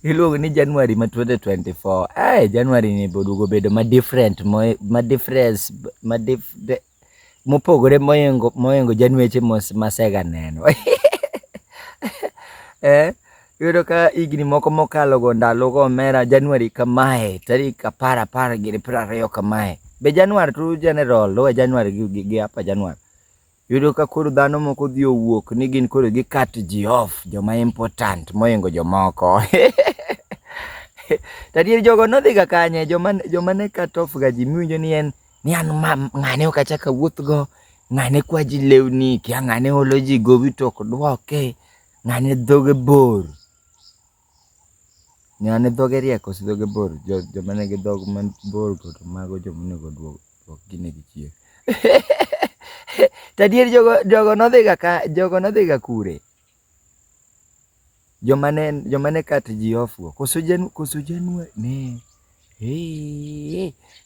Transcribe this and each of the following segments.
Iluongo ni January ma 2024. January ni bodugo bedo ma different, mopogore moingo Janueche masega neno. Yudo ka higni moko mokalo go ndalo go omera January kamae, tarik 10 kamae. Be January tu general, lowe January gi apa January. Yudo ka koro dhano moko dhi owuok ni gin koro gi cut ji off, joma important moingo jomoko. Tadier jogo nodhi ga kanye, joma ne cut off ga ji miwinjo ni an ng'ane ok achaka wuoth go, ng'ane kwa ji lewni, kia ng'ane olo ji gowi tok dwoke, ng'ane dhoge bor. Ng'ane dhoge rieko si dhoge bor, joma nigi dhog man bor go to mago joma nego dwok ginegi chien. Tadier jogo nodhi ga kure. Joma ne cut ji off go. Koso January ne.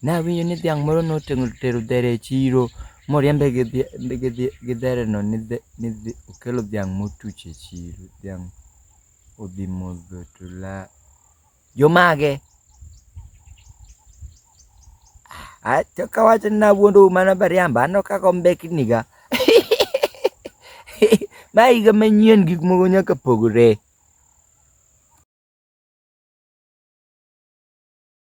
Nawinjo ni dhiang' moro notero dhere e chiro, moriembe gi dhere no ni okelo dhiang' motuch e chiro. Dhiang' odhi modho to la. Jomage? To kawacho ni nawuondo mana bariamba, ano kaka mbekni ga. Ma higa manyien gik moko nyaka pogre.